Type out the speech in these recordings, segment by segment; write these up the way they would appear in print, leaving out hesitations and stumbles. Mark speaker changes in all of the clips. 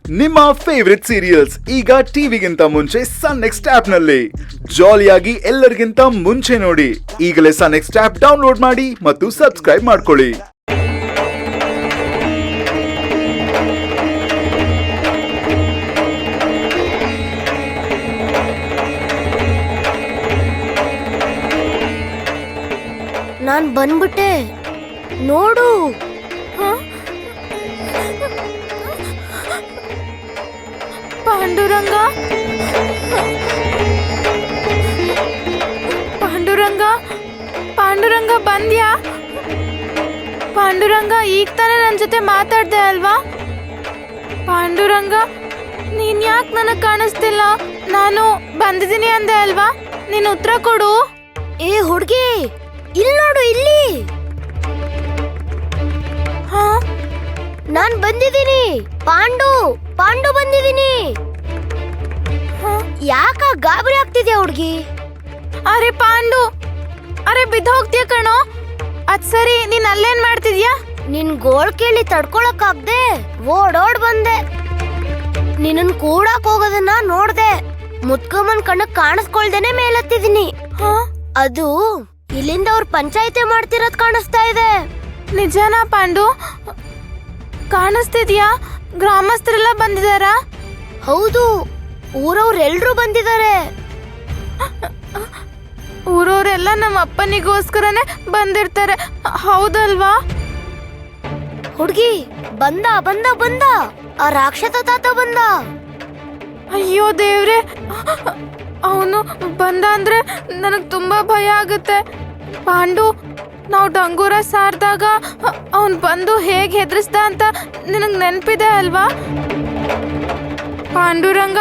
Speaker 1: ನಿಮ್ಮ favourite serials ಈಗ ಟಿವಿಗಿಂತ ಮುಂಚೆ ಸನ್ ನೆಕ್ಸ್ಟ್ ಆಪ್ ನಲ್ಲಿ ಜಾಲಿಯಾಗಿ ಎಲ್ಲರಿಗಿಂತ ಮುಂಚೆ ನೋಡಿ. ಈಗಲೇ ಸನ್ ನೆಕ್ಸ್ಟ್ ಆಪ್ ಡೌನ್ಲೋಡ್ ಮಾಡಿ ಮತ್ತು ಸಬ್ಸ್ಕ್ರೈಬ್ ಮಾಡ್ಕೊಳ್ಳಿ.
Speaker 2: ನಾನ್ ಬಂದ್ಬಿಟ್ಟೆ ನೋಡು.
Speaker 3: ಪಾಂಡುರಂಗ, ಪಾಂಡುರಂಗ, ಪಾಂಡುರಂಗ ಬಂದ್ಯಾ? ಪಾಂಡುರಂಗ, ಈಗ ತಾನೇ ನನ್ನ ಜೊತೆ ಮಾತಾಡ್ದೆ ಅಲ್ವಾ? ಪಾಂಡುರಂಗ, ನೀನ್ ಯಾಕೆ ನನಗೆ ಕಾಣಿಸ್ತಿಲ್ಲ? ನಾನು ಬಂದಿದ್ದೀನಿ ಅಂದೆ ಅಲ್ವಾ? ನೀನು ಉತ್ತರ ಕೊಡು.
Speaker 2: ಏ ಹುಡುಗಿ, ಇಲ್ಲಿ ನೋಡು, ಇಲ್ಲಿ.
Speaker 3: ಹಾ,
Speaker 2: ನಾನ್ ಬಂದಿದ್ದೀನಿ. ಪಾಂಡು ಪಾಂಡು ಬಂದಿದ್ದೀನಿ. ಯಾಕ ಗಾಬರಿ ಆಗ್ತಿದ್ಯಾ ಹುಡುಗಿ?
Speaker 3: ಅರೆ ಪಾಂಡು, ಅರೆ ಬಿದ್ದು ಹೋಗ್ತೀಯ ಕಣೋ. ಅದ್ ಸರಿ, ನೀನ್ ಅಲ್ಲೇನ್ ಮಾಡ್ತಿದ್ಯಾ?
Speaker 2: ನಿನ್ ಗೋಳ್ ಕೇಳಿ ತಡ್ಕೊಳಕ್ ಆಗ್ದೆ ಓಡೋಡ್ ಬಂದೆ. ನಿನ್ನನ್ ಕೂಡಕ್ ಹೋಗೋದನ್ನ ನೋಡ್ದೆ. ಮುತ್ಕಮ್ಮನ್ ಕಣ್ಣಕ್ ಕಾಣಿಸ್ಕೊಳ್ದೇನೆ ಮೇಲತ್ತಿದೀನಿ. ಅದು ಇಲ್ಲಿಂದ ಅವ್ರ ಪಂಚಾಯಿತಿ ಮಾಡ್ತಿರೋದ್ ಕಾಣಿಸ್ತಾ ಇದೆ.
Speaker 3: ನಿಜನಾ ಪಾಂಡು? ಕಾಣಿಸ್ತಿದ್ಯಾ? ಗ್ರಾಮಸ್ಥರೆಲ್ಲ ಬಂದಿದಾರಾ?
Speaker 2: ಹೌದು, ಊರವ್ರೆಲ್ರೂ ಬಂದಿದ್ದಾರೆ.
Speaker 3: ಊರವ್ರೆಲ್ಲ ನಮ್ಮ ಅಪ್ಪನಿಗೋಸ್ಕರನೇ ಬಂದಿರ್ತಾರೆ, ಹೌದಲ್ವಾ?
Speaker 2: ಹುಡುಗಿ, ಬಂದ ಬಂದ ಬಂದ, ಆ ರಾಕ್ಷಸ ತಾತ ಬಂದ.
Speaker 3: ಅಯ್ಯೋ ದೇವ್ರೆ, ಅವನು ಬಂದ ಅಂದ್ರೆ ನನಗ್ ತುಂಬಾ ಭಯ ಆಗುತ್ತೆ. ಪಾಂಡು, ನಾವು ಡಂಗೂರ ಸಾರ್ದಾಗ ಅವನ್ ಬಂದು ಹೇಗ್ ಹೆದರ್ಸ್ದ ಅಂತ ನಿನಗ್ ನೆನ್ಪಿದೆ ಅಲ್ವಾ? ಪಾಂಡುರಂಗ,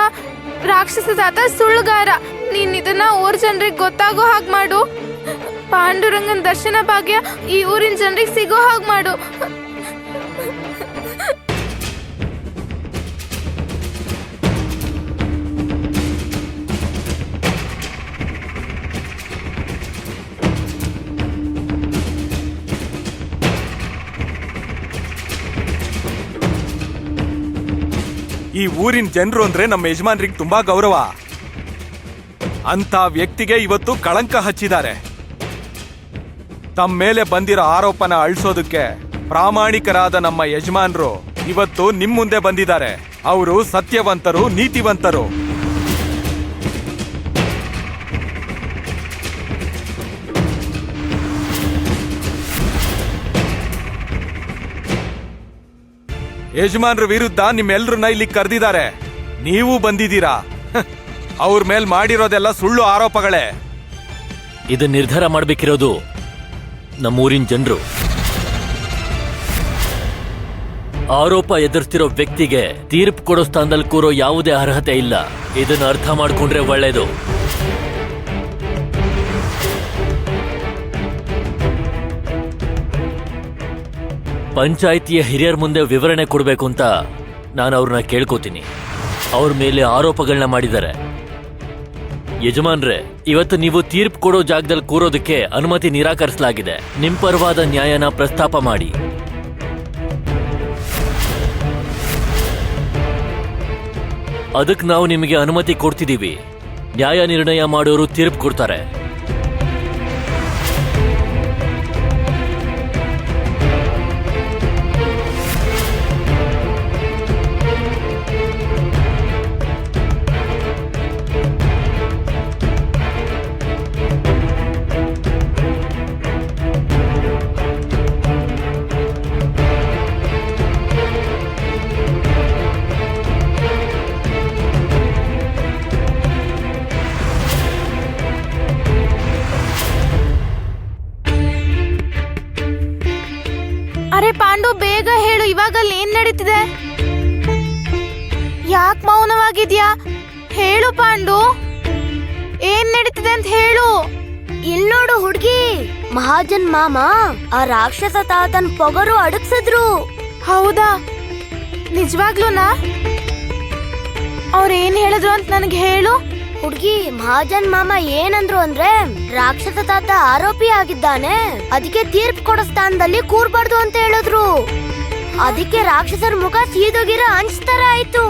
Speaker 3: ರಾಕ್ಷಸ ತಾತ ಸುಳ್ಳುಗಾರ. ನೀನ್ ಇದನ್ನ ಊರ್ ಜನರಿಗೆ ಗೊತ್ತಾಗೋ ಹಾಗೆ ಮಾಡು. ಪಾಂಡುರಂಗನ ದರ್ಶನ ಭಾಗ್ಯ ಈ ಊರಿನ ಜನರಿಗೆ ಸಿಗೋ ಹಾಗೆ ಮಾಡು.
Speaker 4: ಈ ಊರಿನ ಜನರು ಅಂದ್ರೆ ನಮ್ಮ ಯಜಮಾನ್ರಿಗೆ ತುಂಬಾ ಗೌರವ. ಅಂತ ವ್ಯಕ್ತಿಗೆ ಇವತ್ತು ಕಳಂಕ ಹಚ್ಚಿದ್ದಾರೆ. ತಮ್ಮ ಮೇಲೆ ಬಂದಿರೋ ಆರೋಪನ ಅಳಿಸೋದಕ್ಕೆ ಪ್ರಾಮಾಣಿಕರಾದ ನಮ್ಮ ಯಜಮಾನ್ರು ಇವತ್ತು ನಿಮ್ ಮುಂದೆ ಬಂದಿದ್ದಾರೆ. ಅವರು ಸತ್ಯವಂತರು, ನೀತಿವಂತರು. ಯಜಮಾನ್ರ ವಿರುದ್ಧ ನಿಮ್ಮೆಲ್ಲರನ್ನ ಇಲ್ಲಿ ಕರೆದಿದ್ದಾರೆ. ನೀವು ಬಂದಿದ್ದೀರಾ. ಅವ್ರ ಮೇಲ್ ಮಾಡಿರೋದೆಲ್ಲ ಸುಳ್ಳು ಆರೋಪಗಳೇ.
Speaker 5: ಇದು ನಿರ್ಧಾರ ಮಾಡಬೇಕಿರೋದು ನಮ್ಮೂರಿನ ಜನರು. ಆರೋಪ ಎದುರಿಸ್ತಿರೋ ವ್ಯಕ್ತಿಗೆ ತೀರ್ಪು ಕೊಡೋ ಸ್ಥಾನದಲ್ಲಿ ಕೂರೋ ಯಾವುದೇ ಅರ್ಹತೆ ಇಲ್ಲ. ಇದನ್ನ ಅರ್ಥ ಮಾಡ್ಕೊಂಡ್ರೆ ಒಳ್ಳೇದು. ಪಂಚಾಯಿತಿಯ ಹಿರಿಯರ ಮುಂದೆ ವಿವರಣೆ ಕೊಡಬೇಕು ಅಂತ ನಾನು ಅವ್ರನ್ನ ಕೇಳ್ಕೋತೀನಿ. ಅವ್ರ ಮೇಲೆ ಆರೋಪಗಳನ್ನ ಮಾಡಿದ್ದಾರೆ. ಯಜಮಾನ್ರೆ, ಇವತ್ತು ನೀವು ತೀರ್ಪು ಕೊಡೋ ಜಾಗದಲ್ಲಿ ಕೂರೋದಕ್ಕೆ ಅನುಮತಿ ನಿರಾಕರಿಸಲಾಗಿದೆ. ನಿಮ್ ಪರವಾದ ನ್ಯಾಯನ ಪ್ರಸ್ತಾಪ ಮಾಡಿ. ಅದಕ್ಕೆ ನಾವು ನಿಮಗೆ ಅನುಮತಿ ಕೊಡ್ತಿದ್ದೀವಿ. ನ್ಯಾಯ ನಿರ್ಣಯ ಮಾಡೋರು ತೀರ್ಪು ಕೊಡ್ತಾರೆ.
Speaker 3: ಅರೆ ಪಾಂಡು, ಬೇಗ ಹೇಳು, ಇವಾಗಲ್ಲಿ ಏನ್ ನಡೀತಿದೆ? ಯಾಕೆ ಮೌನವಾಗಿದ್ಯಾ? ಹೇಳು ಪಾಂಡು, ಏನ್ ನಡೀತಿದೆ ಅಂತ ಹೇಳು.
Speaker 2: ಇಲ್ ನೋಡು ಹುಡುಗಿ, ಮಹಾಜನ್ ಮಾಮ ಆ ರಾಕ್ಷಸ ತಾತನ್ ಪೊಗರು ಅಡಗ್ಸಿದ್ರು.
Speaker 3: ಹೌದಾ? ನಿಜವಾಗ್ಲೂನಾ? ಅವ್ರೇನ್ ಹೇಳಿದ್ರು ಅಂತ ನನಗೆ ಹೇಳು.
Speaker 2: ಹುಡುಗಿ, ಮಹಾಜನ್ ಮಾಮ ಏನಂದ್ರು ಅಂದ್ರೆ, ರಾಕ್ಷಸ ತಾತ ಆರೋಪಿ ಆಗಿದ್ದಾನೆ, ಅದಕ್ಕೆ ತೀರ್ಪು ಕೊಡೋ ಸ್ಥಾನದಲ್ಲಿ ಕೂರ್ಬಾರ್ದು ಅಂತ ಹೇಳಿದ್ರು. ಅದಕ್ಕೆ ರಾಕ್ಷಸರ ಮುಖ ಸೀದೋಗಿರೋ ಅಂಚ್ತರ ಆಯ್ತು.